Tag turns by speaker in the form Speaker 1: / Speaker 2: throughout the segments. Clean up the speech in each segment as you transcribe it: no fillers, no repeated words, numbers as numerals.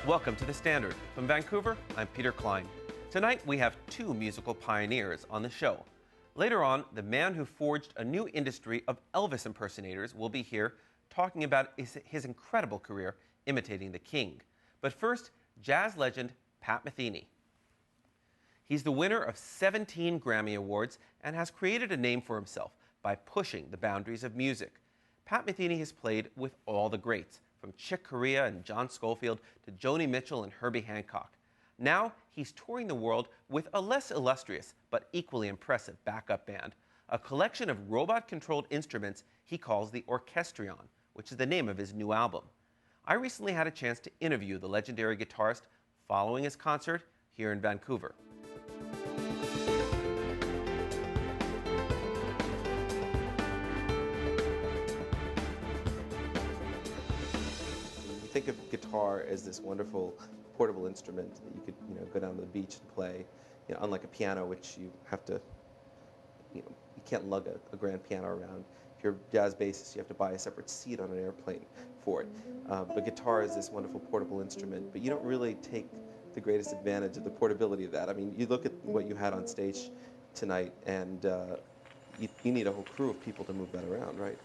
Speaker 1: Welcome to The Standard. From Vancouver, I'm Peter Klein. Tonight we have two musical pioneers on the show. Later on, the man who forged a new industry of Elvis impersonators will be here talking about his incredible career imitating the King. But first, jazz legend Pat Metheny. He's the winner of 17 Grammy Awards and has created a name for himself by pushing the boundaries of music. Pat Metheny has played with all the greats, from Chick Corea and John Scofield to Joni Mitchell and Herbie Hancock. Now he's touring the world with a less illustrious but equally impressive backup band, a collection of robot-controlled instruments he calls the Orchestrion, which is the name of his new album. I recently had a chance to interview the legendary guitarist following his concert here in Vancouver. Think of guitar as this wonderful portable instrument that you could, go down to the beach and play. Unlike a piano, which you have to, you can't lug a grand piano around. If you're a jazz bassist, you have to buy a separate seat on an airplane for it. But guitar is this wonderful portable instrument, but you don't really take the greatest advantage of the portability of that. I mean, you look at what you had on stage tonight, and you need a whole crew of people to move that around, right?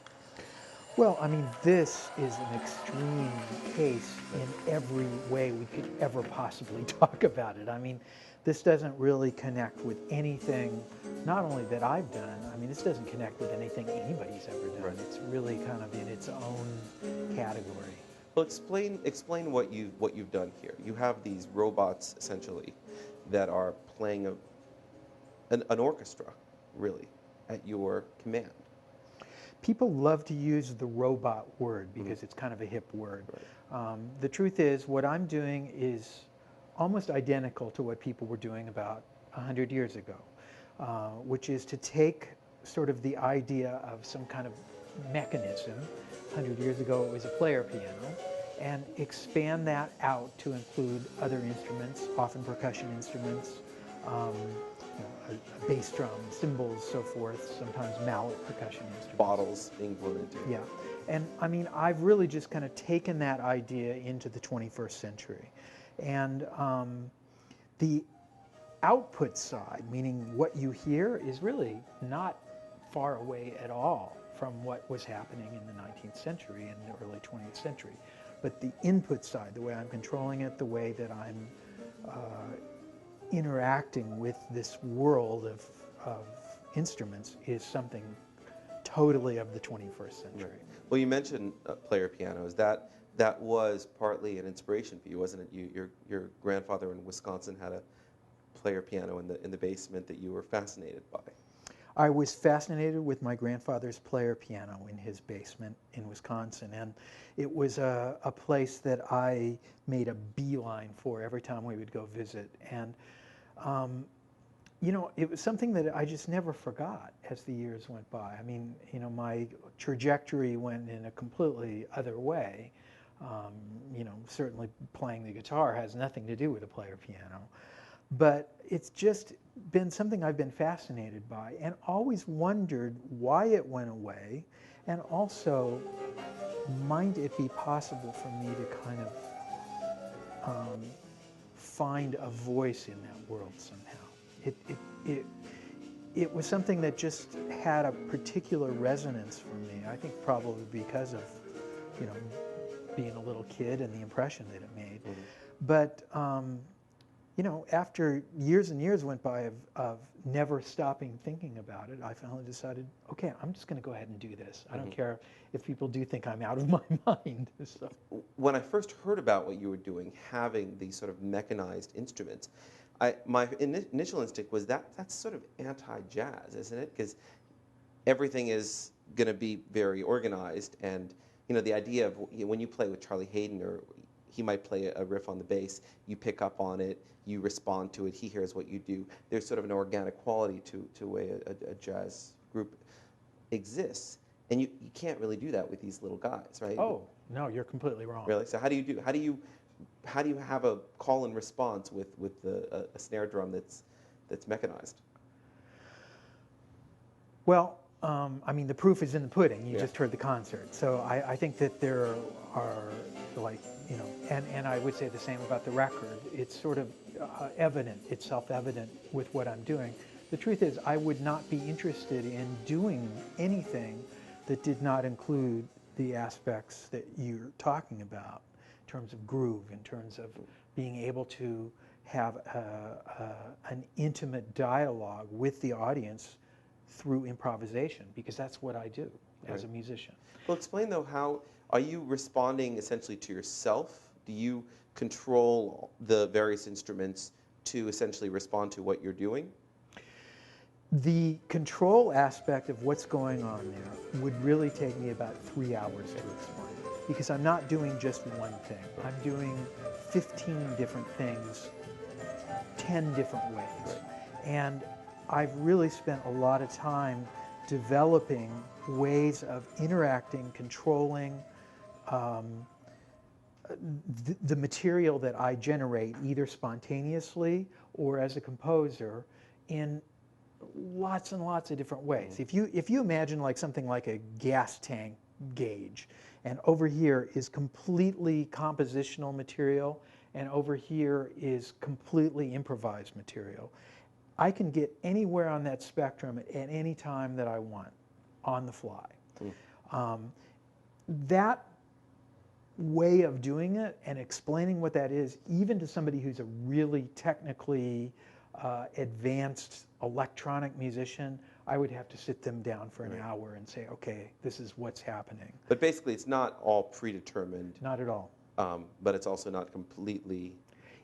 Speaker 2: Well, I mean, this is an extreme case in every way we could ever possibly talk about it. I mean, this doesn't really connect with anything, not only that I've done, I mean, this doesn't connect with anything anybody's ever done. Right. It's really kind of in its own category.
Speaker 1: Well, explain what you've done here. You have these robots, essentially, that are playing an orchestra, really, at your command.
Speaker 2: People love to use the robot word because it's kind of a hip word. Right. The truth is, what I'm doing is almost identical to what people were doing about 100 years ago, which is to take sort of the idea of some kind of mechanism. 100 years ago it was a player piano, and expand that out to include other instruments, often percussion instruments, a bass drum, cymbals, so forth, sometimes mallet percussion instruments.
Speaker 1: Bottles being blown into.
Speaker 2: Yeah. And I mean, I've really just kind of taken that idea into the 21st century. And the output side, meaning what you hear, is really not far away at all from what was happening in the 19th century and the early 20th century. But the input side, the way I'm controlling it, the way that I'm interacting with this world of instruments, is something totally of the 21st century. Right.
Speaker 1: Well, you mentioned player pianos. That was partly an inspiration for you, wasn't it? Your grandfather in Wisconsin had a player piano in the basement that you were fascinated by.
Speaker 2: I was fascinated with my grandfather's player piano in his basement in Wisconsin, and it was a place that I made a beeline for every time we would go visit. And it was something that I just never forgot as the years went by. I mean, my trajectory went in a completely other way. Certainly playing the guitar has nothing to do with a player piano. But it's just been something I've been fascinated by and always wondered why it went away, and also, might it be possible for me to kind of find a voice in that world somehow. It was something that just had a particular resonance for me. I think probably because of, being a little kid and the impression that it made. Mm-hmm. But, after years and years went by of never stopping thinking about it, I finally decided, okay, I'm just going to go ahead and do this. I don't care if people do think I'm out of my mind. So.
Speaker 1: When I first heard about what you were doing, having these sort of mechanized instruments, my initial instinct was that's sort of anti-jazz, isn't it? Because everything is going to be very organized, and the idea of when you play with Charlie Hayden, or he might play a riff on the bass, you pick up on it, you respond to it, he hears what you do. There's sort of an organic quality to the way a jazz group exists. And you can't really do that with these little guys, right?
Speaker 2: Oh, no, you're completely wrong.
Speaker 1: Really? So how do you have a call and response with a snare drum that's mechanized?
Speaker 2: Well, I mean, the proof is in the pudding. You just heard the concert. So I think that there are, like, you know, and I would say the same about the record. It's sort of evident, it's self-evident with what I'm doing. The truth is, I would not be interested in doing anything that did not include the aspects that you're talking about, in terms of groove, in terms of being able to have an intimate dialogue with the audience through improvisation, because that's what I do as a musician.
Speaker 1: Well, explain though, how are you responding essentially to yourself? Do you control the various instruments to essentially respond to what you're doing?
Speaker 2: The control aspect of what's going on there would really take me about 3 hours to explain, because I'm not doing just one thing. I'm doing 15 different things, 10 different ways. And I've really spent a lot of time developing ways of interacting, controlling the material that I generate, either spontaneously or as a composer, in lots and lots of different ways. If you imagine like something like a gas tank gauge, and over here is completely compositional material, and over here is completely improvised material, I can get anywhere on that spectrum at any time that I want, on the fly. That way of doing it and explaining what that is, even to somebody who's a really technically advanced electronic musician, I would have to sit them down for an hour and say, okay, this is what's happening.
Speaker 1: But basically, it's not all predetermined.
Speaker 2: Not at all.
Speaker 1: But it's also not completely.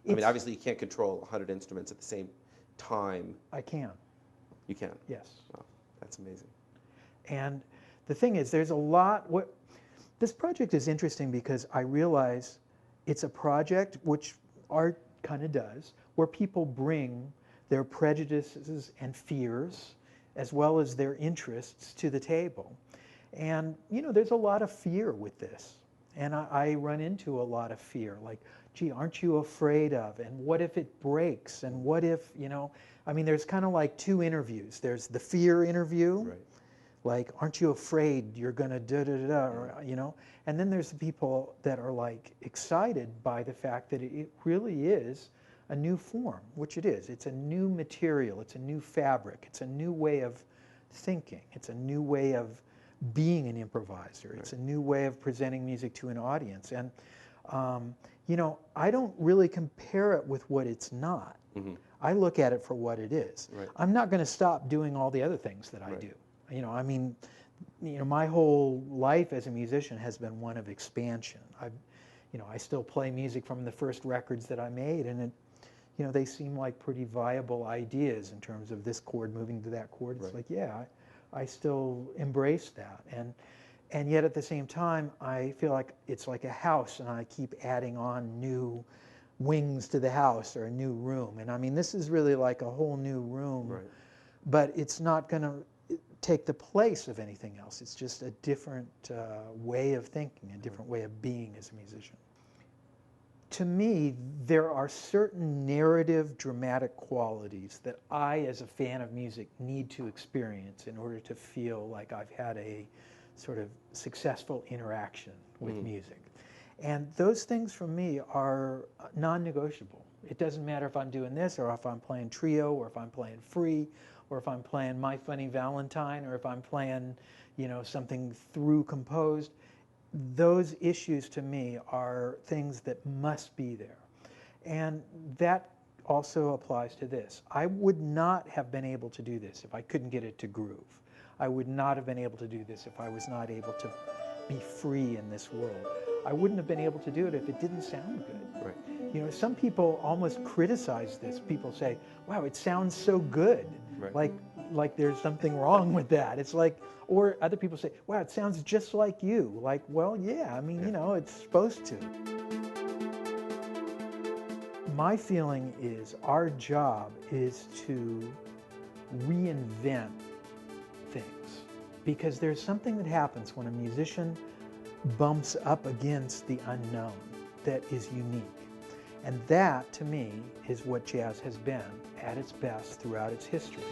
Speaker 1: I mean, obviously, you can't control 100 instruments at the same time.
Speaker 2: I can.
Speaker 1: You can?
Speaker 2: Yes.
Speaker 1: Wow, that's amazing.
Speaker 2: And the thing is, there's a lot. This project is interesting because I realize it's a project, which art kind of does, where people bring their prejudices and fears as well as their interests to the table. And, you know, there's a lot of fear with this. And I run into a lot of fear, like, gee, aren't you afraid of? And what if it breaks? And what if, you know, I mean, there's kind of like two interviews. There's the fear interview, like, aren't you afraid you're going to da-da-da-da, or, you know? And then there's the people that are, like, excited by the fact that it really is a new form, which it is. It's a new material. It's a new fabric. It's a new way of thinking. It's a new way of being an improviser. It's a new way of presenting music to an audience. And, you know, I don't really compare it with what it's not. I look at it for what it is. I'm not going to stop doing all the other things that I do. You know, I mean, you know, my whole life as a musician has been one of expansion. You know, I still play music from the first records that I made, and it, you know, they seem like pretty viable ideas in terms of this chord moving to that chord. It's like, yeah, I still embrace that. And yet at the same time, I feel like it's like a house, and I keep adding on new wings to the house, or a new room. And I mean, this is really like a whole new room, but it's not going to take the place of anything else. It's just a different way of thinking, a different way of being as a musician. To me, there are certain narrative, dramatic qualities that I, as a fan of music, need to experience in order to feel like I've had a sort of successful interaction with music. And those things for me are non-negotiable. It doesn't matter if I'm doing this, or if I'm playing trio, or if I'm playing free, or if I'm playing My Funny Valentine, or if I'm playing, you know, something through composed. Those issues to me are things that must be there. And that also applies to this. I would not have been able to do this if I couldn't get it to groove. I would not have been able to do this if I was not able to be free in this world. I wouldn't have been able to do it if it didn't sound good. You know, some people almost criticize this. People say, wow, it sounds so good. Like there's something wrong with that. It's like, or other people say, wow, it sounds just like you. Like, well, yeah, I mean, you know, it's supposed to. My feeling is our job is to reinvent things, because there's something that happens when a musician bumps up against the unknown that is unique. And that, to me, is what jazz has been at its best throughout its history.